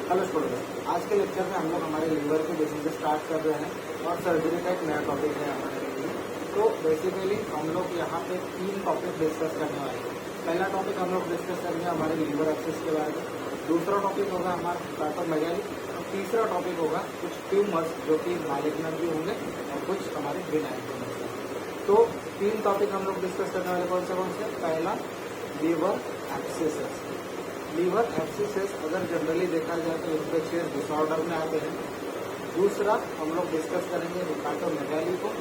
Hello students, आज के lecture में हम लोग हमारे लीवर के बेसिस से स्टार्ट कर रहे हैं और सर्जरी का एक नया टॉपिक है हमारे लिए। तो बेसिकली हम लोग यहाँ पे 3 टॉपिक डिस्कस करने वाले हैं। पहला टॉपिक हम लोग डिस्कस करेंगे हमारे लीवर एक्सिस के बारे में, दूसरा टॉपिक होगा हमारा हिपैटोमेगाली और तीसरा टॉपिक होगा कुछ ट्यूमर्स जो कि मैलिग्नेंट भी होंगे और कुछ हमारे बिनाइन ट्यूमर्स। तो 3 टॉपिक हम लोग डिस्कस करने वाले कौन से? पहला लीवर एक्सिस। लीवर एक्सिस अगर जनरली देखा जाए तो इन्फेक्शियस डिसऑर्डर में आते हैं। दूसरा हम लोग डिस्कस करेंगे हिपैटोमेगाली को।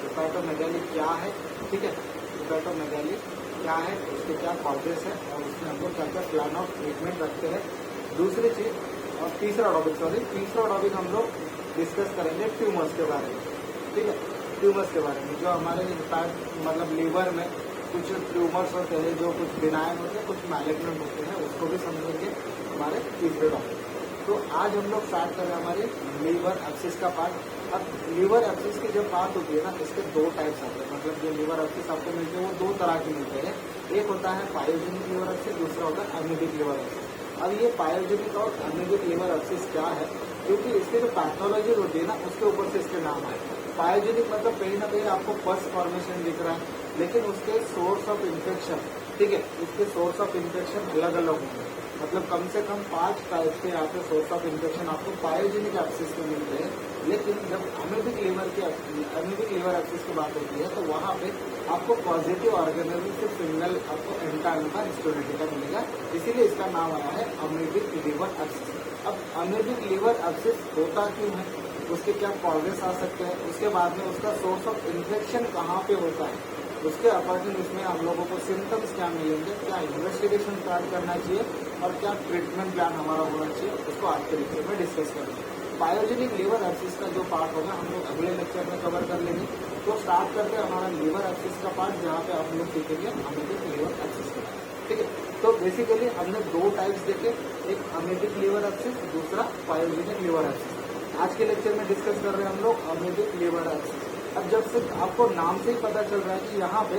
हिपैटोमेगाली क्या है, ठीक है, हिपैटोमेगाली क्या है, उसके क्या कॉजेस है और उसमें हम लोग क्या क्या प्लान ऑफ ट्रीटमेंट रखते हैं। दूसरी चीज और तीसरा टॉपिक हम लोग डिस्कस करेंगे ट्यूमर्स के बारे में, ठीक है, ट्यूमर्स के बारे में जो हमारे मतलब लीवर में कुछ ट्यूमर्स होते हैं जो कुछ बिनाइन होते हैं, कुछ मैलिग्नेंट होते हैं, उसको भी समझेंगे हमारे तीसरे टॉपिक। तो आज हम लोग स्टार्ट करें हमारे लीवर एक्सिस का पार्ट। अब लीवर एक्सिस की जब बात होती है ना, इसके 2 टाइप्स आते हैं। मतलब जो लीवर एक्सिस आपको मिलते हैं वो 2 तरह के मिलते हैं। एक होता है पायोजेनिक लीवर एक्सिस, दूसरा होता है अमीबिक लीवर एक्सिस। अब ये पायोजेनिक और अमीबिक लीवर एक्सिस क्या है, क्योंकि इसके जो पैथोलॉजी होती है ना उसके ऊपर से इसके नाम आए। पायोजेनिक मतलब कहीं ना कहीं आपको पस फॉर्मेशन दिख रहा है, लेकिन उसके सोर्स ऑफ इन्फेक्शन, ठीक है, उसके सोर्स ऑफ इन्फेक्शन अलग अलग होंगे। मतलब कम से कम 5 टाइप के यहाँ पे सोर्स ऑफ इन्फेक्शन आपको पायोजेनिक एक्सिस में मिलते हैं। लेकिन जब अमीबिक लीवर एक्सिस की बात होती है तो वहाँ पे आपको पॉजिटिव ऑर्गेनिज्म सिर्फ सिंगल आपको एंटाइलोमा हिस्टोलिटिका मिलेगा, इसीलिए इसका नाम आया है अमीबिक लीवर एक्सिस। अब अमीबिक लीवर एक्सिस होता क्यों है, उसके क्या कॉजेस आ सकते हैं, उसके बाद में उसका सोर्स ऑफ इन्फेक्शन कहाँ पे होता है, उसके अकॉर्डिंग इसमें हम लोगों को सिम्टम्स क्या मिलेंगे, क्या इन्वेस्टिगेशन स्टार्ट करना चाहिए और क्या ट्रीटमेंट प्लान हमारा होना चाहिए, उसको आज के लेक्चर में डिस्कस करेंगे। पायोजेनिक लीवर एक्सिस का जो पार्ट होगा हम लोग अगले लेक्चर में कवर कर लेंगे। तो स्टार्ट करते हैं हमारा लीवर एक्सिस का पार्ट, जहाँ पे आप लोग सीखेंगे अमीबिक लीवर एक्सिस का, ठीक है। तो बेसिकली हमने 2 टाइप्स देखे, एक अमीबिक लीवर एक्सिस, दूसरा पायोजेनिक लीवर एक्सिस। आज के लेक्चर में डिस्कस कर रहे हैं हम लोग अमीबिक लीवर एक्सिस। अब जब से आपको नाम से ही पता चल रहा है कि यहाँ पे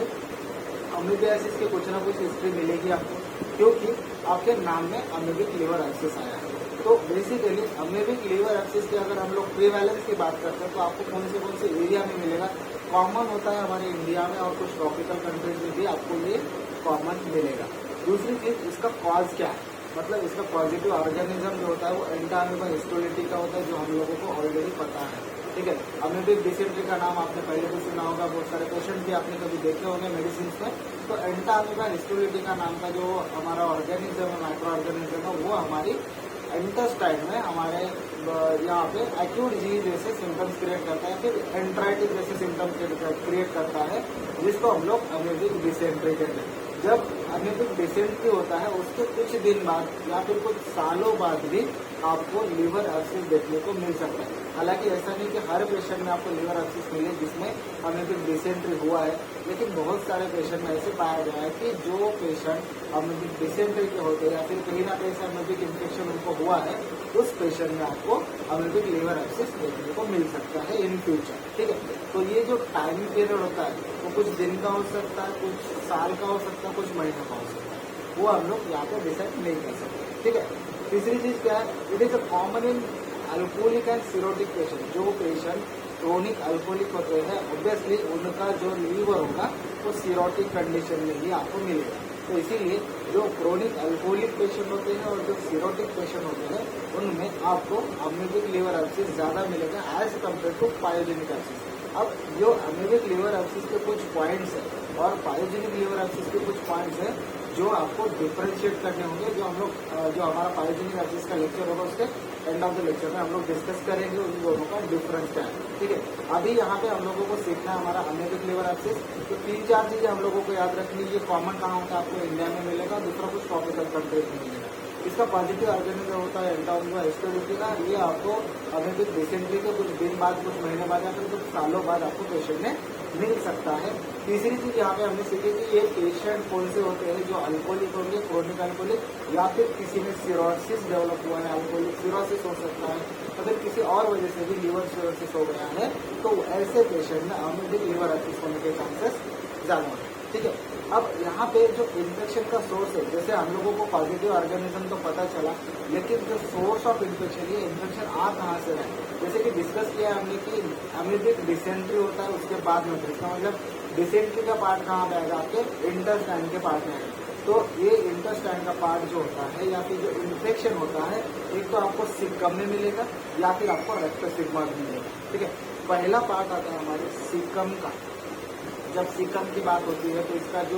अमीबियासिस के कुछ ना कुछ हिस्ट्री मिलेगी आपको, क्योंकि आपके नाम में अमीबिक लीवर एक्सिस आया है। तो बेसिकली अमीबिक लीवर एक्सिस की अगर हम लोग प्रीवैलेंस की बात करते हैं तो आपको कौन से एरिया में मिलेगा, कॉमन होता है हमारे इंडिया में और कुछ ट्रॉपिकल कंट्रीज में भी आपको ये कॉमन मिलेगा। दूसरी चीज, इसका कॉज क्या है, मतलब इसका पॉजिटिव ऑर्गेनिज्म जो होता है वो एंटाइलोमा हिस्टोलिटिका होता है, जो हम लोगों को ऑलरेडी पता है, ठीक है। अमीबिक डिसेंट्री का नाम आपने पहले भी सुना होगा, बहुत सारे पेशेंट भी आपने कभी देखे होंगे मेडिसिन में। तो एंटाइलोमा हिस्टोलिटिका नाम का जो हमारा ऑर्गेनिज्म है, माइक्रो ऑर्गेनिज्म है, वो हमारी इंटेस्टाइन में हमारे यहाँ पे एक्यूट डिजीज जैसे सिम्टम्स क्रिएट करता है, फिर एंट्राइटिस जैसे सिम्टम्स क्रिएट करता है, जिसको हम लोग अमीबिक डिसेंट्री कहते हैं। जब अमीबिक डिसेंट्री होता है उसके कुछ दिन बाद या फिर कुछ सालों बाद भी आपको लीवर एक्सिस देखने को मिल सकता है। हालांकि ऐसा नहीं कि हर पेशेंट में आपको लीवर एक्सिस मिले जिसमें अमीबिक डिसेंट्री हुआ है, लेकिन बहुत सारे पेशेंट में ऐसे पाया गया है कि जो पेशेंट अमीबिक डिसेंट्री के होते हैं या फिर कहीं ना कहीं से अमीबिक इन्फेक्शन उनको हुआ है, उस पेशेंट में आपको अमीबिक लीवर एक्सिस देखने को मिल सकता है इन फ्यूचर, ठीक है। तो ये जो टाइम पीरियड होता है वो कुछ दिन का हो सकता है, कुछ साल का हो सकता है, कुछ महीने का हो सकता है, वो हम लोग यहाँ पे डिसाइड नहीं कर सकते, ठीक है। तीसरी चीज क्या है, it is a common in alcoholic and cirrhotic patient. जो पेशेंट क्रोनिक अल्कोहलिक होते हैं ऑब्वियसली उनका जो लीवर होगा वो सिरोटिक कंडीशन में ही आपको मिलेगा। तो इसीलिए जो क्रोनिक अल्कोहलिक पेशेंट होते हैं और जो सिरोटिक पेशेंट होते हैं उनमें आपको अमीबिक लीवर एक्सिस ज्यादा मिलेगा as compare to pyogenic abscess. अब जो अमीबिक लीवर एक्सिस के कुछ पॉइंट्स हैं और पायोजेनिक लीवर एक्सिस के कुछ पॉइंट्स हैं जो आपको डिफरेंशिएट करने होंगे, जो हमारा पायोजेनिक एक्सिस का लेक्चर होगा उसके एंड ऑफ द लेक्चर में हम लोग डिस्कस करेंगे उन दोनों का डिफरेंस क्या है, ठीक है। अभी यहाँ पे हम लोगों को सीखना है हमारा अमीबिक लीवर एक्सिस। तो 3-4 चीजें हम लोगों को याद रखनी है। ये कॉमन कहाँ होता है, आपको इंडिया में मिलेगा, दूसरा कुछ ट्रॉपिकल कंट्रीज में मिलेगा। इसका पॉजिटिव ऑर्गेनिज्म होता है एंटाइलोमा हिस्टोलिटिका, ये आपको अमीबिक डिसेंट्री के कुछ दिन बाद, कुछ महीने बाद या फिर कुछ सालों बाद आपको पेशेंट में मिल सकता है। तीसरी चीज यहाँ पे हमने सीखी कि ये पेशेंट कौन से होते हैं, जो अल्कोहलिक होंगे, क्रोनिक अल्कोहलिक, या फिर किसी में सिरोसिस डेवलप हुआ है, अल्कोहलिक सिरोसिस हो सकता है, तो फिर किसी और वजह से भी लीवर सिरोसिस हो गया है, तो ऐसे पेशेंट में अमीबिक लीवर एक्सिस होने के चांसेस ज्यादा होते हैं। ठीक है। अब यहाँ पे जो इन्फेक्शन का सोर्स है, जैसे हम लोगों को पॉजिटिव ऑर्गेनिज्म तो पता चला, लेकिन जो सोर्स ऑफ इन्फेक्शन, ये इन्फेक्शन आ कहाँ से रहा है, जैसे कि डिस्कस किया हमने कि अमेबिक डिसेंट्री होता है, उसके बाद में इसका मतलब डिसेंट्री का पार्ट कहाँ पे आएगा, आपके इंटेस्टाइन के पार्ट में आएगा। तो ये इंटेस्टाइन का पार्ट जो होता है या फिर जो इन्फेक्शन होता है, एक तो आपको सिकम में मिलेगा या फिर आपको रेक्टस सिग्मा में मिलेगा। ठीक है, पहला पार्ट आता है हमारे सिकम का। जब सिकम की बात होती है तो इसका जो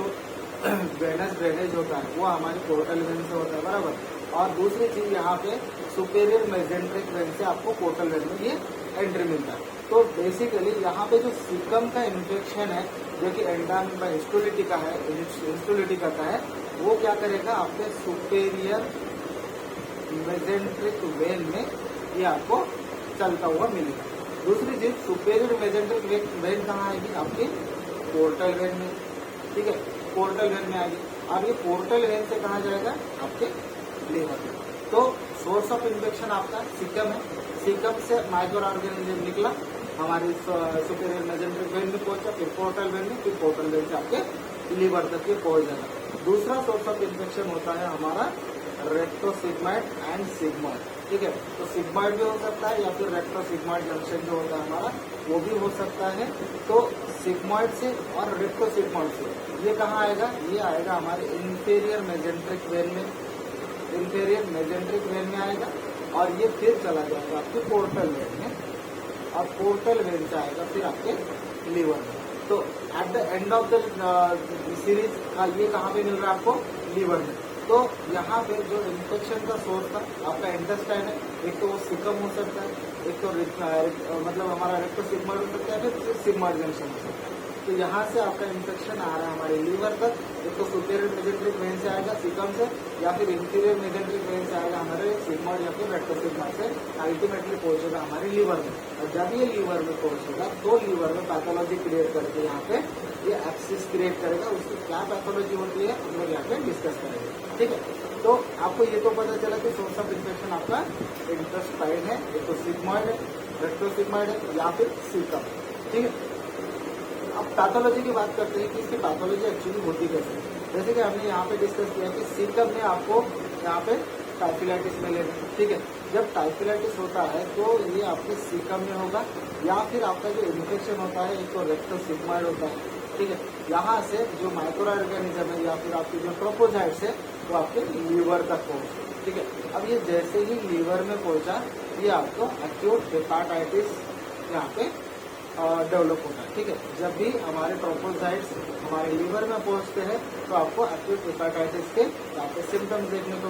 वेनस ड्रेनेज होता है वो हमारे पोर्टल वेन से होता है, बराबर। और दूसरी चीज यहाँ पे सुपेरियर मेजेंट्रिक वेन से आपको पोर्टल वेन में ये एंट्री मिलता है। तो बेसिकली यहाँ पे जो सिकम का इन्फेक्शन है, जो कि एंडामिबा हिस्टोलिटिका है, हिस्टोलिटिका का है, वो क्या करेगा, आपके सुपेरियर मेजेंट्रिक वेन में ये आपको चलता हुआ मिलेगा। दूसरी चीज, सुपेरियर मेजेंट्रिक वेन कहाँ आएगी, आपकी पोर्टल वेन में। ठीक है, पोर्टल वेन में आएगी। अब ये पोर्टल वेन से कहाँ जाएगा, आपके लीवर में। तो सोर्स ऑफ इन्फेक्शन आपका सिकम है, सिकम से माइक्रो ऑर्गेनिज्म निकला, हमारी सुपेरियर मेजेंट्रिक वेन में पहुंचा, फिर पोर्टल वेन में, फिर पोर्टल वेन से आपके लीवर तक ये पहुंच जाएगा। दूसरा सोर्स ऑफ इन्फेक्शन होता है हमारा रेक्टोसिग्मॉइड एंड सिग्मॉइड। ठीक है, तो सिग्मॉइड भी हो सकता है या फिर रेक्टोसिग्मॉइड जंक्शन जो होता है हमारा, वो भी हो सकता है। तो सिग्मॉइड से और रेक्टोसिग्मॉइड से ये कहाँ आएगा, ये आएगा हमारे इंफीरियर मेजेंट्रिक वेन में, इंफीरियर मेजेंट्रिक वेन में आएगा, और ये फिर चला जाएगा आपके पोर्टल वेन में, और पोर्टल वेन से आएगा फिर आपके लीवर में। तो at the end of the series का ये कहाँ पे मिल रहा है आपको, लीवर में। तो यहाँ पे जो इन्फेक्शन का सोर्स था आपका इंटेस्टाइन है, एक तो वो सिकम हो सकता है, एक तो मतलब हमारा रेक्टोसिग्मॉइड हो सकता है, फिर सिग्मॉइड जंक्शन हो सकता है। तो यहाँ से आपका इन्फेक्शन आ रहा है हमारे लीवर तक, एक तो सुपेरियर मेजेंट्रिक वेन से आएगा सिकम से, या फिर इंफीरियर मेजेंट्रिक वेन से आएगा हमारे सिग्मॉइड या फिर रेक्टोसिग्मॉइड से, अल्टीमेटली पहुंचेगा हमारे लीवर में। और जब ये लीवर में पहुंचेगा तो लीवर में पैथोलॉजी क्रिएट करके यहाँ पे ये एक्सिस क्रिएट करेगा। उसकी क्या पैथोलॉजी होती है हम लोग यहाँ पे डिस्कस करेंगे। ठीक है, तो आपको ये तो पता चला कि सोर्स ऑफ इन्फेक्शन आपका इंटेस्टाइन है, एक तो सिग्मॉइड है, रेक्टोसिग्मॉइड है या फिर सिकम। ठीक है, अब पैथोलॉजी की बात करते हैं कि इसकी पैथोलॉजी एक्चुअली होती कैसे है। जैसे कि हमने यहाँ पे डिस्कस किया कि सिकम में आपको यहाँ पे टाइफिलाइटिस मिलेगा। ठीक है, जब टाइफिलाइटिस होता है तो ये आपके सिकम में होगा, या फिर आपका जो इन्फेक्शन होता है एक तो रेक्टोसिग्मॉइड होता है। ठीक है, यहाँ से जो माइक्रो ऑर्गेनिज्म है या फिर आपके जो ट्रोपोजाइट्स है वो आपके लीवर तक पहुँचे। ठीक है, अब ये जैसे ही लीवर में पहुँचा, ये आपको एक्यूट हेपाटाइटिस यहाँ पे डेवलप होता है। ठीक है, जब भी हमारे ट्रोपोसाइट्स हमारे लीवर में पहुंचते हैं तो आपको एक्यूट हेपाटाइटिस के यहाँ पे सिम्टम्स देखने को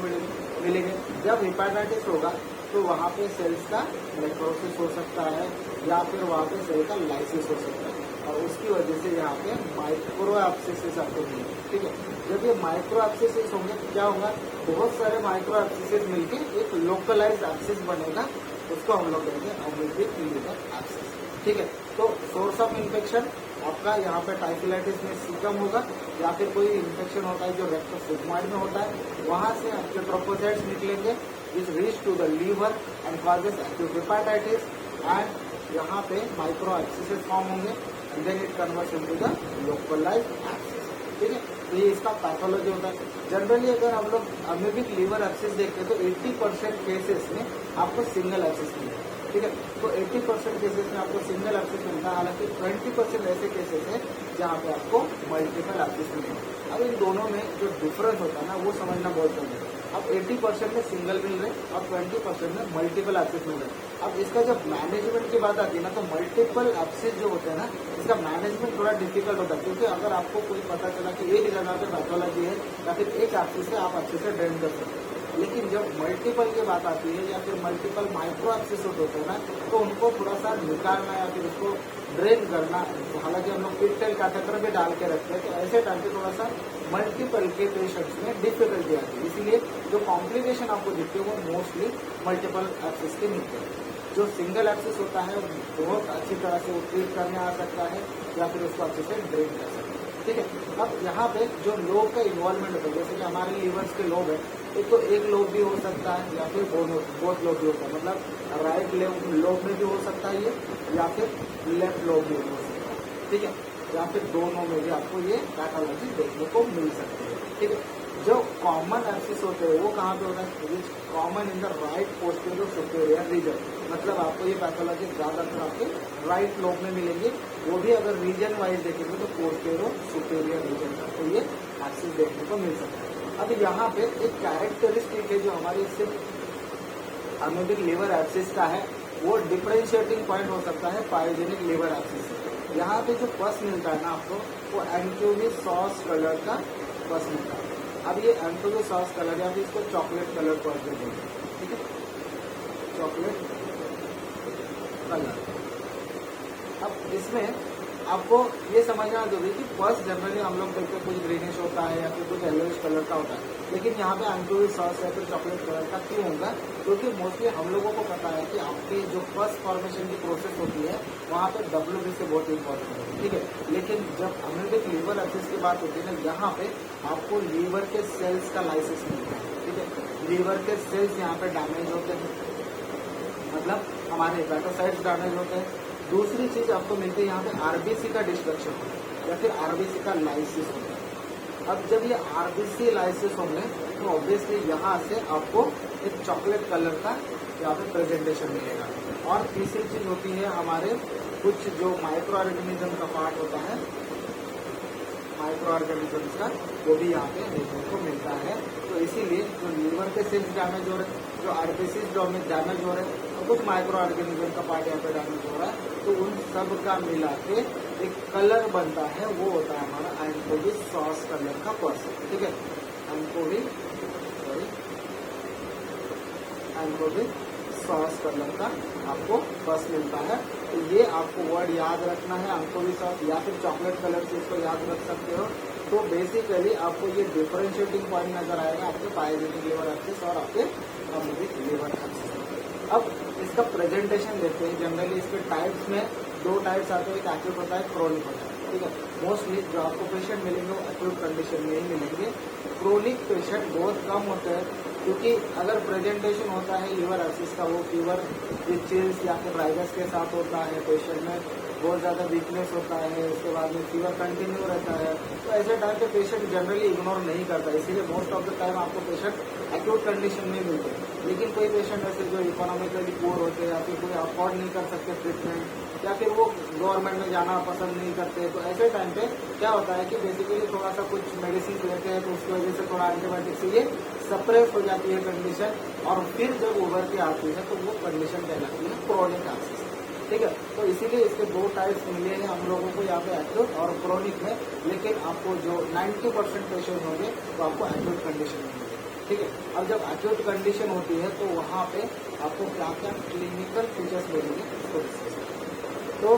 मिलेंगे। जब हेपाटाइटिस होगा तो वहाँ पे सेल्स का नेक्रोसिस हो सकता है या फिर वहाँ पे सेल का लाइसिस हो सकता है, और उसकी वजह से यहाँ पे माइक्रो एब्सिसेस आपको मिलेंगे। ठीक है, जब ये माइक्रो एब्सिसेस होंगे तो क्या होगा, बहुत सारे माइक्रो एब्सिसेस मिलके एक लोकलाइज्ड एब्सिस बनेगा, उसको हम लोग कहेंगे अमेबिक लीवर एब्सिस। ठीक है, तो सोर्स ऑफ इन्फेक्शन आपका यहाँ पे टाइफिलाइटिस में सिकम होगा, या फिर कोई इन्फेक्शन होता है जो रेक्टोसिग्मॉइड में होता है, वहाँ से आपके ट्रोपोसाइट्स निकलेंगे, which reach to the liver and causes acute hepatitis, and यहाँ पे माइक्रो एब्सिसेस फॉर्म होंगे, and then it converts into the localised abscess. ठीक है, तो ये इसका पैथोलॉजी होता है। जनरली अगर हम लोग अमेबिक लीवर एब्सिस देखते हैं तो 80% केसेस में आपको सिंगल एब्सिस मिलेगा। ठीक है, तो 80% केसेस में आपको सिंगल एब्सिस मिलता है, हालांकि 20% ऐसे केसेस हैं जहाँ पे आपको मल्टीपल एब्सिस मिलेगा। अब इन दोनों में जो डिफरेंस होता है ना वो समझना बहुत जरूरी है। अब 80% में सिंगल मिल रहे और 20% में मल्टीपल एब्सिस मिल रहे। अब इसका जब मैनेजमेंट की बात आती है ना, तो मल्टीपल एब्सिस जो होते हैं ना, इसका मैनेजमेंट थोड़ा डिफिकल्ट होता है, क्योंकि अगर आपको कोई पता चला कि एक जगह पे पैथोलॉजी है या फिर एक एब्सिस से आप अच्छे से ड्रेन कर सकते हैं, लेकिन जब मल्टीपल की बात आती है या फिर मल्टीपल माइक्रो एब्सिस होते हैं ना, तो उनको थोड़ा सा निकालना या फिर उसको ड्रेन करना, हालांकि हम लोग पिटटेल कैथेटर भी डाल के रखते हैं, तो ऐसे टाइम पे थोड़ा सा मल्टीपल के पेशेंट्स में डिफिकल्टी आती है। इसीलिए जो कॉम्प्लिकेशन आपको दिखते हैं वो मोस्टली मल्टीपल एब्सिस के मिलते हैं। जो सिंगल एब्सिस होता है बहुत अच्छी तरह से वो ट्रीट करने आ सकता है या फिर उसको अच्छे से ड्रेन कर सकते हैं। ठीक है, अब यहाँ पे जो लोब का इन्वॉल्वमेंट होता है, जैसे कि हमारे लीवर्स के लोब है, एक तो एक लोब भी हो सकता है या फिर बोथ लोब भी होता है, मतलब राइट लोब में भी हो सकता है ये, या फिर लेफ्ट लोब भी हो सकता है। ठीक है, या फिर दोनों में भी आपको ये पैथोलॉजी देखने को मिल सकती है। ठीक है, जो कॉमन एब्सिस होते हैं वो कहाँ पे होता है, which common in the right posterior superior region, मतलब आपको ये पैथोलॉजी ज़्यादातर आपके राइट लोब में मिलेंगे, वो भी अगर रीजन वाइज देखेंगे तो पोस्टीरियर सुपीरियर रीजन का तो ये एब्सिस देखने को मिल सकता है। अब यहाँ पे एक कैरेक्टरिस्टिक है जो हमारी सिर्फ अमेबिक लीवर एब्सिस का है, वो डिफरेंशिएटिंग पॉइंट हो सकता है पायोजेनिक लीवर एब्सिस से। यहाँ पे जो पस मिलता है ना आपको, वो एंक्योवी सॉस कलर का पस मिलता है। अब ये एंक्योवी सॉस कलर या फिर इसको चॉकलेट कलर पस भी बोलते हैं। ठीक है, चॉकलेट कलर। अब इसमें आपको ये समझना जरूरी है कि पस जनरली हम लोग देखते हैं कुछ ग्रीनिश होता है या फिर कुछ येलोइश कलर का होता है, लेकिन यहाँ पे एंक्योवी सॉस या फिर चॉकलेट कलर का क्यों होगा, क्योंकि मोस्टली हम लोगों को पता है कि आपकी जो पस फॉर्मेशन की प्रोसेस होती है वहाँ पे WBC से बहुत इंपॉर्टेंट है। ठीक है, लेकिन जब अमेबिक लीवर एब्सिस की बात होती है ना, यहाँ पे आपको लीवर के सेल्स का लाइसिस मिलता है। ठीक है, लीवर के सेल्स यहाँ पे डैमेज होते हैं, मतलब हमारे हेपेटोसाइट्स डैमेज होते हैं। दूसरी चीज आपको मिलती है यहाँ पे RBC का डिस्ट्रक्शन होता है या फिर RBC का लाइसिस होता है। अब जब ये RBC लाइसिस होंगे तो ऑब्वियसली यहाँ से आपको एक चॉकलेट कलर का यहाँ पे प्रेजेंटेशन मिलेगा। और तीसरी चीज होती है हमारे कुछ जो माइक्रो ऑर्गेनिज्म का पार्ट होता है, माइक्रो ऑर्गेनिजम्स का, वो भी यहाँ पे देखने को मिलता है। तो इसीलिए जो लीवर के सेल्स डैमेज हो रहे हैं, जो RBC डैमेज हो रहे हैं और कुछ माइक्रो ऑर्गेनिज्म का पार्ट यहाँ पे डैमेज हो रहा है, तो उन सब का मिला के एक कलर बनता है, वो होता है हमारा एंकोवी सॉस कलर का पस। ठीक है, एंकोवी सॉस कलर का आपको पस मिलता है। तो ये आपको वर्ड याद रखना है, एंकोवी सॉस या फिर चॉकलेट कलर से इसको याद रख सकते हो। तो बेसिकली आपको ये डिफरेंशिएटिंग पॉइंट नजर आएगा आपके पायोजेनिक लीवर एब्सिस और आपके अमेबिक लीवर एब्सिस। अब इसका प्रेजेंटेशन देखते हैं। जनरली इसके टाइप्स में दो टाइप्स आते हैं, एक एक्यूट होता है, क्रोनिक होता है। ठीक है, मोस्टली जो आपको पेशेंट मिलेंगे वो एक्यूट कंडीशन में ही मिलेंगे। क्रोनिक पेशेंट बहुत कम होते हैं, क्योंकि अगर प्रेजेंटेशन होता है लीवर एब्सिस का, वो फीवर विद चिल्स या फिर राइगस के साथ होता है, पेशेंट में बहुत ज़्यादा वीकनेस होता है, उसके बाद में फीवर कंटिन्यू रहता है, तो ऐसे टाइम पे पेशेंट जनरली इग्नोर नहीं करता। इसीलिए मोस्ट ऑफ द टाइम आपको पेशेंट एक्यूट कंडीशन में मिलते हैं। लेकिन कोई पेशेंट ऐसे जो इकोनॉमिकली पुअर होते हैं या फिर कोई अफोर्ड नहीं कर सकते ट्रीटमेंट, या फिर वो गवर्नमेंट में जाना पसंद नहीं करते, तो ऐसे टाइम पे क्या होता है कि बेसिकली थोड़ा सा कुछ मेडिसिन लेते हैं, तो उसकी वजह से थोड़ा एंटीबायोटिक से ये सप्रेस हो जाती है कंडीशन, और फिर जब उभर के आती है तो वो कंडीशन कहलाती है क्रोनिक एब्सिस। ठीक है, तो इसीलिए इसके दो टाइप्स मिले हैं हम लोगों को यहाँ पे, एक्यूट और क्रोनिक में। लेकिन आपको जो 90% पेशेंट होंगे तो आपको एक्यूट कंडीशन में मिलेंगे। ठीक है, अब जब एक्यूट कंडीशन होती है तो वहाँ पे आपको क्या क्या क्लिनिकल फीचर्स मिलेंगे इसको डिस्कस करेंगे। तो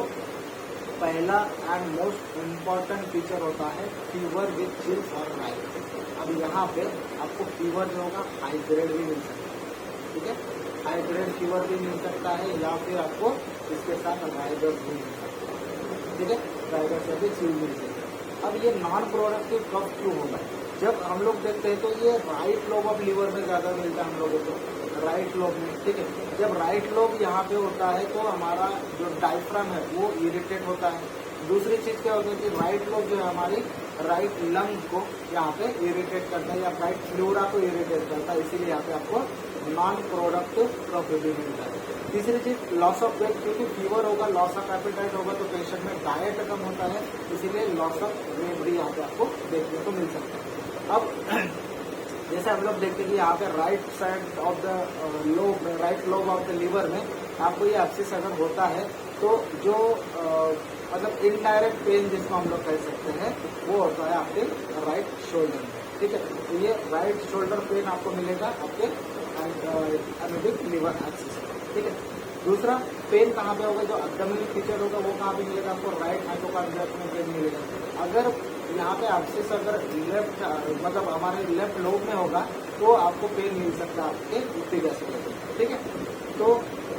पहला एंड मोस्ट इम्पॉर्टेंट फीचर होता है फीवर विद चिल्स और राइगस। अब यहाँ पे आपको फीवर जो होगा हाई ग्रेड भी मिल सकता है। ठीक है, हाई ग्रेड फीवर भी मिल सकता है, या फिर आपको इसके साथ राइगस भी मिल सकता है। ठीक है, राइगस या फिर चिल मिल सकता है। अब ये नॉन प्रोडक्टिव कब क्यों होगा, जब हम लोग देखते हैं तो ये राइट लोब ऑफ लीवर में ज़्यादा मिलता है हम लोगों को, राइट लोब में। ठीक है, जब राइट लोब यहाँ पे होता है तो हमारा जो डायफ्राम है वो इरिटेट होता है। दूसरी चीज़ क्या होती है कि राइट लोब जो है हमारी राइट लंग को यहाँ पे इरिटेट करता है, या राइट फ्लोरा को इरिटेट करता है, इसीलिए यहाँ पे आपको नॉन प्रोडक्टिव कफ भी मिलता है। तीसरी चीज लॉस ऑफ वेट, क्योंकि फीवर होगा, लॉस ऑफ एपेटाइट होगा, तो पेशेंट में डाइट कम होता है, इसीलिए लॉस ऑफ वेट भी यहाँ पे आपको देखने को मिल सकता है। अब जैसे हम लोग देखते हैं कि यहाँ पे right side of the lobe, right lobe of the liver में आपको ये एब्सिस अगर होता है तो जो मतलब इनडायरेक्ट पेन जिसको हम लोग कह सकते हैं वो होता है आपके राइट शोल्डर में। ठीक है, तो ये राइट शोल्डर पेन आपको मिलेगा आपके अमेबिक लीवर एब्सिस। ठीक है, दूसरा पेन कहाँ पे होगा, जो एब्डोमिनल फीचर होगा वो कहाँ पे मिलेगा आपको, राइट हाइपोकार्डियम में पेन मिलेगा। अगर यहाँ पे एब्सिस अगर लेफ्ट मतलब हमारे लेफ्ट लोब में होगा तो आपको पेन मिल सकता है आपके इतनी जैसे। ठीक है, तो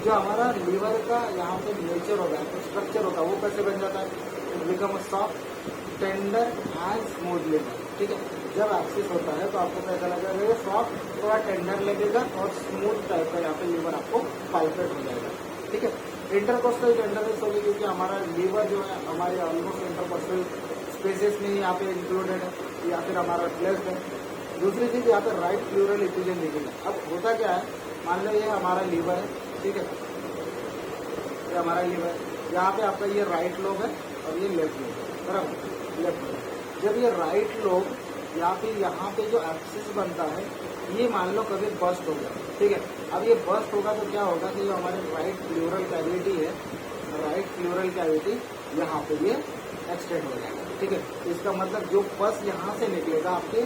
जो हमारा लीवर का यहाँ पे नेचर होगा, स्ट्रक्चर होगा, वो कैसे बन जाता है, it become soft tender and smooth liver. ठीक है, जब एब्सिस होता है तो आपको कैसा लगेगा, ये सॉफ्ट थोड़ा टेंडर लगेगा और स्मूथ टाइप का यहाँ पे लीवर आपको पाल्पेट हो जाएगा। ठीक है, इंटरकोस्टल टेंडरनेस होगी क्योंकि हमारा लीवर जो है हमारे ऑलमोस्ट इंटरकोस्टल स्पेसेस में यहाँ पे इंक्लूडेड है या फिर हमारा प्लेस्ड है। दूसरी चीज यहाँ पे राइट प्लूरल इफ्यूजन दिखेगा। अब होता क्या है, मान लो ये हमारा लीवर है, ठीक है, ये हमारा लीवर है, यहाँ पे आपका ये राइट लोब है और ये लेफ्ट लोब है, बराबर, लेफ्ट लोब। जब ये राइट लोब या फिर यहाँ पे जो एक्सिस बनता है ये मान लो कभी बस्ट हो गया, ठीक है। अब ये बस्ट होगा तो क्या होगा कि जो हमारे राइट प्लूरल कैविटी है, राइट प्लूरल कैविटी यहाँ पे ये एक्सटेंड हो जाएगा, ठीक है। इसका मतलब जो पस यहाँ से निकलेगा आपके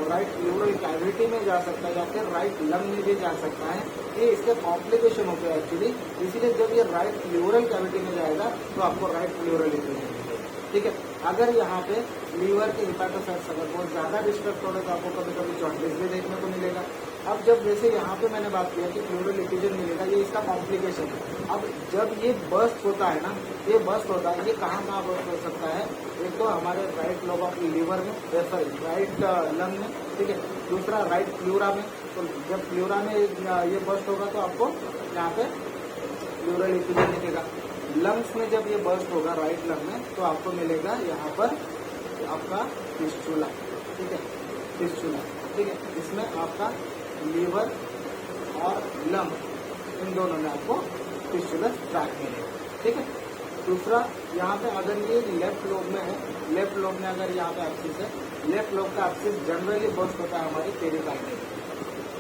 राइट प्लूरल कैविटी में जा सकता है या फिर राइट लंग में भी जा सकता है। ये इसके कॉम्प्लिकेशन होते हैं एक्चुअली, इसीलिए जब ये राइट प्लूरल कैविटी में जाएगा तो आपको राइट प्लूरल इफ्यूजन मिलेगा, ठीक है। अगर यहाँ पे लीवर के हिपैटोसाइट्स अगर बहुत ज़्यादा डिस्टर्ब हो रहे तो आपको कभी कभी जॉन्डिस भी देखने को मिलेगा। अब जब जैसे यहाँ पे मैंने बात किया कि प्लूरल इफ्यूजन मिलेगा, ये इसका कॉम्प्लिकेशन है। अब जब ये बस्ट होता है ना, ये बस्ट होता है, ये कहाँ बस्ट हो सकता है, एक तो हमारे राइट लोब ऑफ लीवर में, सॉरी राइट लंग में, ठीक है, दूसरा राइट प्लूरा में। तो जब प्लूरा में ये बस्ट होगा तो आपको यहाँ पे प्लूरल इफ्यूजन दिखेगा। लंग्स में जब ये बस्ट होगा राइट लंग में तो आपको मिलेगा यहाँ पर आपका फिस्टुला, ठीक है, फिस्टुला, ठीक है। इसमें आपका लीवर और लंग इन दोनों में आपको फिस्टुलस ट्रैक मिलेगा, ठीक है। दूसरा यहाँ पे अगर ये लेफ्ट लोब में है, लेफ्ट लोब में अगर यहाँ पे एक्सिस है, लेफ्ट लोब का एक्सिस जनरली बस्ट होता है हमारी पेरिकार्डियम,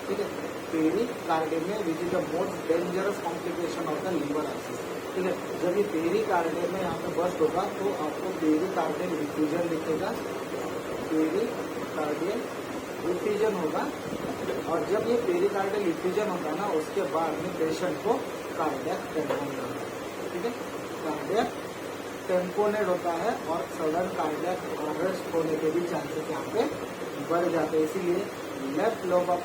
ठीक है, पेरिकार्डियम में, which is the most dangerous complication of the liver abscess, ठीक है। जब ये पेरिकार्डियम में यहाँ पे बस्ट होगा तो आपको पेरिकार्डियल इफ्यूजन दिखेगा, पेरिकार्डियल इफ्यूजन होगा। और जब ये पेरिकार्डियल इफ्यूजन होगा ना, उसके बाद में पेशेंट को कार्डियक टेम्पोनेट होता है, ठीक है, कार्डियक टेम्पोनेट होता है और सडन कार्डियक अरेस्ट होने के भी चांसेस यहाँ पे बढ़ जाते हैं। इसीलिए लेफ्ट लोब ऑफ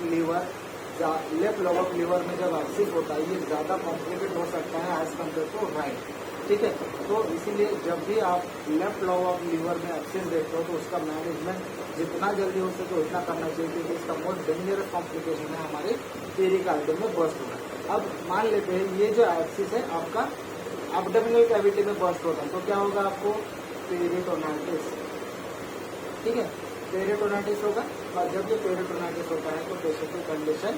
लीवर में जब एक्सिस होता है ये ज़्यादा कॉम्प्लिकेट हो सकता है एज कम्पेयर टू राइट, ठीक है। तो इसीलिए जब भी आप लेफ्ट लोब ऑफ लीवर में एक्सिस देखते हो तो उसका मैनेजमेंट जितना जल्दी हो सके उतना करना चाहिए, क्योंकि इसका मोस्ट डेंजरस कॉम्प्लिकेशन है हमारे पेरिकार्डियम में बस्ट होना। अब मान लेते हैं ये जो एक्सिस है आपका एब्डोमिनल कैविटी में बस्ट होता है तो क्या होगा आपको पेरिटोनाइटिस, ठीक है, पेरिटोनाइटिस होगा। और जब ये पेरिटोनाइटिस होता है तो पेशेंट की कंडीशन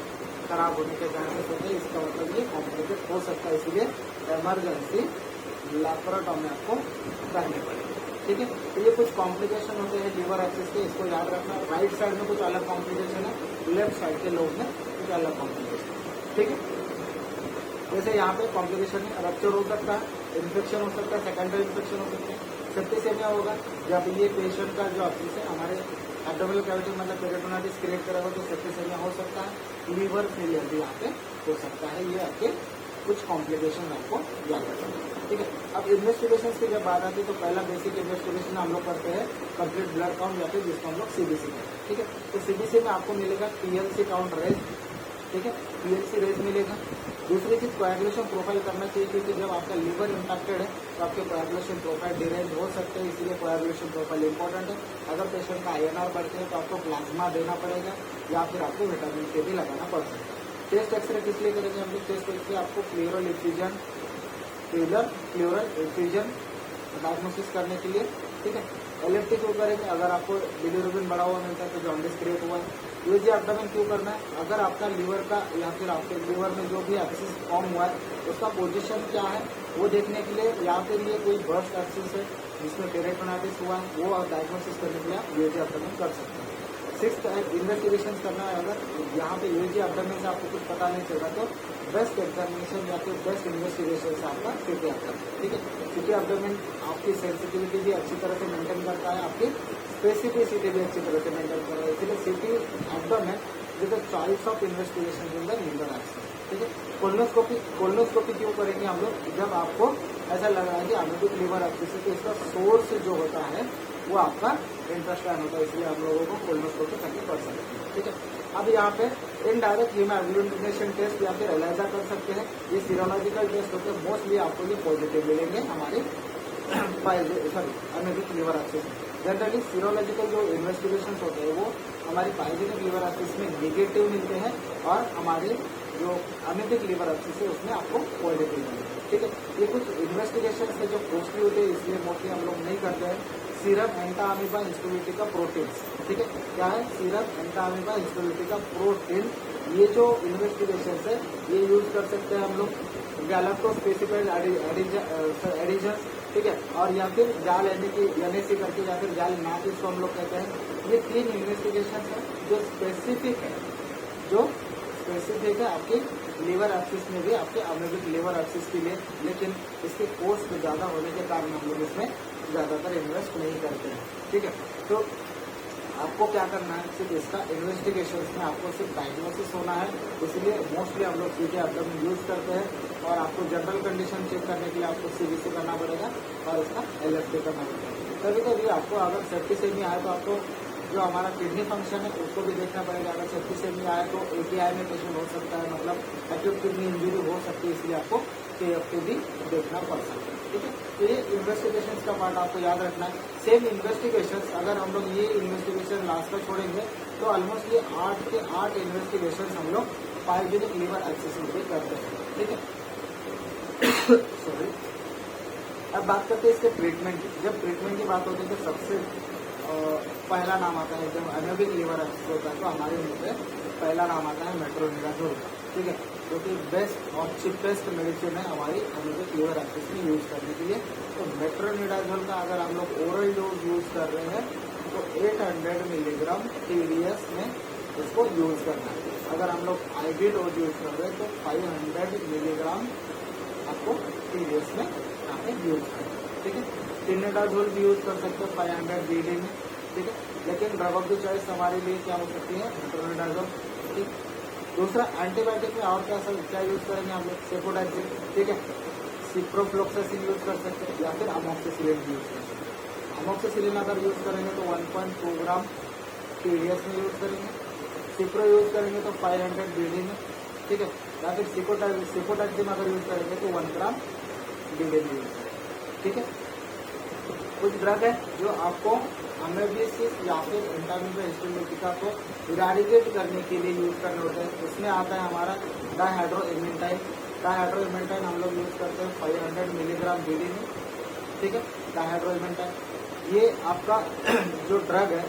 खराब होने के चांसेस होते हैं। इसका मतलब ये कॉम्प्लिकेट हो सकता है, इसीलिए इमरजेंसी लैप्रोटॉमी आपको करनी पड़ेगी, ठीक है। तो ये कुछ कॉम्प्लिकेशन होते हैं लीवर एक्सिस के, इसको याद रखना। राइट साइड में कुछ अलग कॉम्प्लिकेशन है, लेफ्ट साइड के लोग में कुछ अलग कॉम्प्लिकेशन, ठीक है। जैसे यहाँ पे कॉम्प्लिकेशन है, रप्चर हो सकता है, इन्फेक्शन हो सकता है, सेकेंडरी इन्फेक्शन हो सकता है, सेप्टिसेमिया होगा। जब ये पेशेंट का जो एक्सिस है हमारे एब्डोमिनल कैविटी मतलब पेरिटोनाइटिस क्रिएट करेगा तो सेप्टिसेमिया हो सकता है, लीवर फेलियर भी यहाँ पे हो सकता है। ये आपके कुछ कॉम्प्लिकेशन आपको याद रखना है, ठीक है। अब इन्वेस्टिगेशन की जब बात आती है तो पहला बेसिक इन्वेस्टिगेशन हम लोग करते हैं कंप्लीट ब्लड काउंट या फिर जिसको हम लोग सीबीसी करते हैं, ठीक है। तो सीबीसी में आपको मिलेगा पीएलसी काउंट रेज, ठीक है, पीएलसी रेज मिलेगा। दूसरी चीज कोएगुलेशन प्रोफाइल करना चाहिए, क्योंकि जब आपका लीवर इम्पैक्टेड है तो आपके कोएगुलेशन प्रोफाइल डिरेंज हो सकते हैं, इसलिए कोएगुलेशन प्रोफाइल इंपॉर्टेंट है। अगर पेशेंट का आईएनआर बढ़ते हैं तो आपको प्लाज्मा देना पड़ेगा या फिर आपको विटामिन के भी लगाना पड़ सकता है। चेस्ट एक्सरे किस लिए करेंगे हम लोग, चेस्ट एक्सरे आपको प्लूरल इफ्यूजन डायग्नोसिस करने के लिए, ठीक है। एलएफटी क्यों करेंगे, अगर आपको बिलिरुबिन बढ़ा हुआ मिलता है तो जॉन्डिस क्रिएट हुआ है। यूजी एब्डोमेन क्यों करना है, अगर आपका लीवर का या फिर आपके लीवर में जो भी एक्सिस फॉर्म हुआ है उसका पोजीशन क्या है वो देखने के लिए, या फिर ये कोई बर्स्ट एक्सिस है जिसमें पेरिटोनाइटिस हुआ है वो डायग्नोसिस करने के लिए आप यूजी एब्डोमेन कर सकते हैं। 6th इन्वेस्टिगेशन करना है, अगर यहाँ पे यूजी एब्डोमेन से आपको कुछ पता नहीं चल रहा तो बेस्ट एग्जामिनेशन या फिर बेस्ट इन्वेस्टिगेशन से आपका सीटी एब्डोमेन, ठीक है। सीटी एब्डोमेन आपकी सेंसिटिविटी भी अच्छी तरह से मेंटेन करता है, आपकी स्पेसिफिसिटी भी अच्छी तरह से मेंटेन कर रहा है, इसलिए CT abdomen with the choice of investigation in the liver abscess, ठीक है। कोलोनोस्कोपी क्यों करेंगे हम लोग, जब आपको ऐसा लग रहा है कि अमेबिक लीवर एक्सिस है तो इसका सोर्स जो होता है वो आपका इंटेस्टाइन होता है, इसलिए हम लोगों को कोलोनोस्कोपी करके कर सकते हैं, ठीक है। अब यहाँ पे इनडायरेक्ट हीमोग्लोबिनेशन टेस्ट या फिर एलाइजा कर सकते हैं, ये सीरोलॉजिकल टेस्ट होते हैं, मोस्टली आपको ये पॉजिटिव मिलेंगे हमारे amoebic liver abscess. Generally serological जो इन्वेस्टिगेशन होते हैं वो हमारी पाइजेनिक लीवर एक्सिस में निगेटिव मिलते हैं और हमारे जो अमेबिक लीवर एब्सिस है उसमें आपको पॉजिटिव मिलेगा। ठीक है, ये कुछ इन्वेस्टिगेशन है जो कॉस्टली होते हैं इसलिए मोस्टली हम लोग नहीं करते हैं। सीरम एंटा अमीबा इंस्टिट्यूटिका प्रोटीन्स, ठीक है, क्या है सीरम एंटा अमीबा इंस्टिट्यूटिका प्रोटीन, ये जो इन्वेस्टिगेशन है ये यूज कर सकते हैं हम लोग गैलेक्टोस्पेसिफाइड एडिशंस, ठीक है, और या फिर जाल एनएसी करके या फिर जाल नाक इसको हम लोग कहते हैं। ये 3 इन्वेस्टिगेशन है जो स्पेसिफिक है, आपके लीवर एब्सिस में भी आपके अमेबिक लीवर एब्सिस के लिए, लेकिन इसके कॉस्ट ज़्यादा होने के कारण हम लोग इसमें ज़्यादातर इन्वेस्ट नहीं करते हैं। ठीक है, तो आपको क्या करना है, सिर्फ इसका इन्वेस्टिगेशन में आपको सिर्फ डायग्नोसिस होना है, इसलिए मोस्टली हम लोग सीधे एब्डोमेन यूज करते हैं। और आपको जनरल कंडीशन चेक करने के लिए आपको सीबीसी करना पड़ेगा और इसका एलएफटी करना पड़ेगा। कभी कभी आपको अगर सेप्टिसेमी आए तो आपको जो हमारा किडनी फंक्शन है उसको भी देखना पड़ेगा। अगर सेप्टिसेमी आए तो एपीआई में पेशेंट हो सकता है, मतलब एक्यूट किडनी इंजरी हो सकती है, इसलिए आपको केएफटी भी देखना पड़ सकता है। ठीक है, तो ये इन्वेस्टिगेशन का पार्ट आपको याद रखना है। सेम इन्वेस्टिगेशन अगर हम लोग ये इन्वेस्टिगेशन लास्ट तक छोड़ेंगे तो ऑलमोस्ट ये 8 के 8 इन्वेस्टिगेशन हम लोग पायोजेनिक लीवर एब्सिस में करते हैं। ठीक है, सॉरी। अब बात करते हैं इसके ट्रीटमेंट की। जब ट्रीटमेंट की बात होती है तो सबसे पहला नाम आता है, जब अमेबिक लीवर एब्सिस होता है तो हमारे मुंह पे पहला नाम आता है मेट्रोनिडाजोल का। ठीक है, जो कि बेस्ट और चीपेस्ट मेडिसिन है हमारी अमेबिक लीवर एब्सिस में यूज करने के लिए। तो मेट्रोनिडाजोल का अगर हम लोग ओरल डोज यूज कर रहे हैं तो 800 मिलीग्राम टीडीएस में इसको यूज करना है। अगर हम लोग आईवी डोज यूज कर रहे हैं तो 500 मिलीग्राम आपको टीडीएस में यहाँ पे यूज करना है। ठीक है, टिनेडाजोल भी यूज कर सकते हैं 500 बीडी में। ठीक है, लेकिन ड्रग ऑफ द चॉइस हमारे लिए क्या हो सकती है, मेट्रोनिडाजोल। ठीक, दूसरा एंटीबायोटिक में और क्या यूज करेंगे हम लोग, सेफोडाक्सिन। ठीक है, सिप्रोफ्लोक्सासिन यूज कर सकते हैं या फिर अमोक्सिसिलिन यूज कर सकते हैं। अमोक्सिसिलिन अगर यूज करेंगे तो 1.2 ग्राम टीडीएस में यूज करेंगे। सिप्रो यूज करेंगे तो 500 बीडी में। ठीक है, या फिर सिपोटैक्सिम अगर यूज करेंगे तो 1 ग्राम बीडी में यूज करेंगे। ठीक है, कुछ ड्रग है जो आपको अमेबिसिस या फिर एंटामीबा हिस्टोलिटिका को इराडिकेट करने के लिए यूज करने होते हैं। उसमें आता है हमारा डायहाइड्रोइमेंटाइन। डायहाइड्रोइमेंटाइन हम लोग यूज करते हैं 500 मिलीग्राम बीडी में। ठीक है, डायहाइड्रोइमेंटाइन ये आपका जो ड्रग है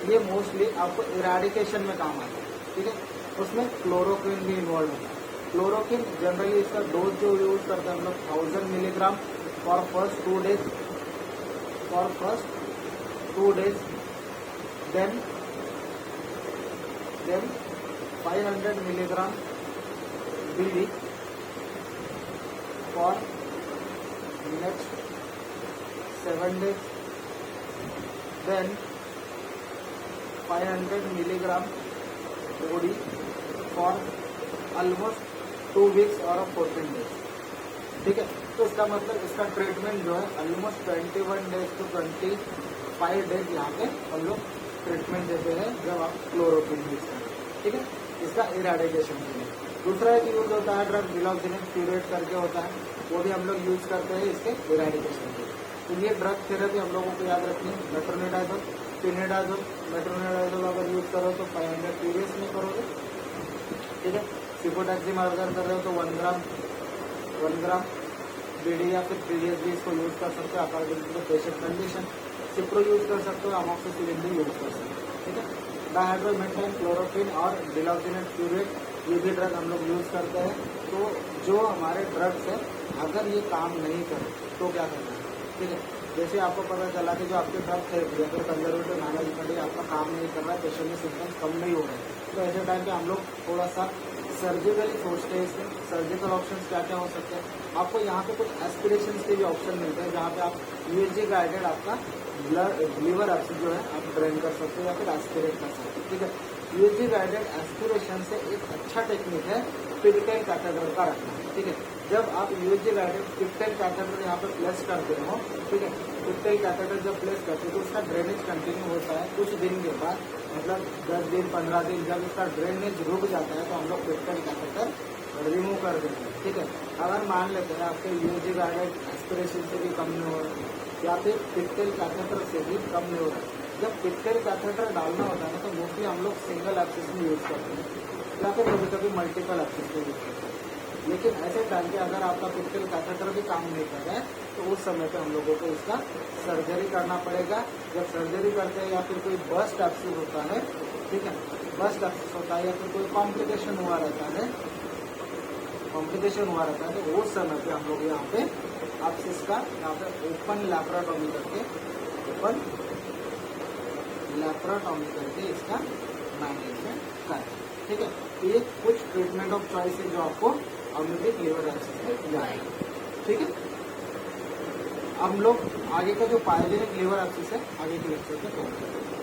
ये मोस्टली आपको इराडिकेशन में काम आता है। ठीक है, उसमें क्लोरोक्विन भी इन्वॉल्व होता है। क्लोरोक्विन जनरली इसका डोज जो यूज करते हैं हम लोग 1000 milligram for first 2 days, then 500 milligram BD for next 7 days, then 500 milligram OD for almost 2 weeks और 14 days। ठीक है, तो इसका मतलब इसका ट्रीटमेंट जो है ऑलमोस्ट 21 डेज टू 25 डेज यहाँ पे हम लोग ट्रीटमेंट देते हैं जब आप क्लोरोक्विन यूज करें। ठीक है, इसका इराडिकेशन के लिए। दूसरा एक यूज होता है ड्रग डिलॉक्सिनेट प्यूरेट करके होता है, वो भी हम लोग यूज करते हैं इसके इराडिकेशन के लिए। तो ये ड्रग थेरेपी हम लोगों को याद रखनी है। मेट्रोनिडाजोल, टिनेडाजोल। मेट्रोनिडाजोल अगर यूज करो तो 500 टीडीएस में करोगे। ठीक है, सिपोटैक्सिम अगर कर रहे हो तो 1 ग्राम बीडी या फिर टीडीएस भी इसको यूज कर सकते हो according to the patient condition. Cipro use कर सकते हो, अमोक्सिसिलिन भी यूज कर सकते हो। ठीक है, डायहाइड्रोइमेंटाइन, क्लोरोक्विन और डिलॉक्सिनेट प्यूरेट ये भी ड्रग हम लोग यूज करते हैं। तो जो हमारे ड्रग्स है अगर ये काम नहीं करे तो क्या करना है। ठीक है, जैसे आपको पता चला कि जो आपके ड्रग थेरेपी या फिर कंजर्वेटिव मैनेजमेंट आपका काम नहीं कर रहा है, पेशेंट में सिम्टम्स कम नहीं हो रहे, तो ऐसे टाइम पे हम लोग थोड़ा सा सर्जिकली सोचते हैं इसमें। सर्जिकल ऑप्शन क्या क्या हो सकते हैं, आपको यहाँ पे कुछ एस्पिरेशन के भी ऑप्शन मिलते हैं जहाँ पे आप यूएसजी गाइडेड आपका लीवर एब्सिस जो है आप ड्रेन कर सकते हो या फिर एस्पिरेट कर सकते हो। ठीक है, यूएसजी गाइडेड एस्पिरेशन से एक अच्छा टेक्निक है पिक्टेल कैथेटर का रखना। ठीक है, जब आप यूएसजी गाइडेड पिक्टेल कैथेटर यहाँ पे प्लेस करते हो, ठीक है, पिक्टेल कैथेटर जब प्लेस करते हो तो उसका ड्रेनेज कंटिन्यू होता है। कुछ दिन के बाद मतलब 10 दिन 15 दिन जब इसका ड्रेनेज रुक जाता है तो हम लोग पिक्टेल कैथेटर रिमूव कर देते हैं। ठीक है, अगर मान लेते हैं आपके यूएसजी गाइडेड एस्पिरेशन से भी कम नहीं हो रहा है या फिर पिक्टेल कैथेटर से भी कम नहीं हो रहा है, जब पिक्टेल कैथेटर डालना होता है ना तो मोस्टली हम लोग सिंगल एक्सिस में यूज करते हैं। या फिर कभी कभी मल्टीपल एक्सिस के यूज करते हैं। लेकिन ऐसे टाइम पे अगर आपका पिक्चल कैथेटर भी काम नहीं कर रहा है तो उस समय पे हम लोगों को इसका सर्जरी करना पड़ेगा। जब सर्जरी करते हैं या फिर कोई बस्ट एब्सिस होता है, ठीक है, बस्ट एब्सिस होता है या फिर कोई कॉम्प्लिकेशन हुआ रहता है तो उस समय पे हम लोग यहाँ पे एब्सिस का यहाँ पे ओपन लैप्रोटॉमी करके इसका मैनेजमेंट करें। ठीक है, तो ये कुछ ट्रीटमेंट ऑफ चॉइस है जो आपको अम्यूटिक लिवर एब्सिस में जाएगा। ठीक है, अब हम लोग आगे का जो पायोजेनिक लिवर एब्सिस है आगे के लेक्चर में करेंगे।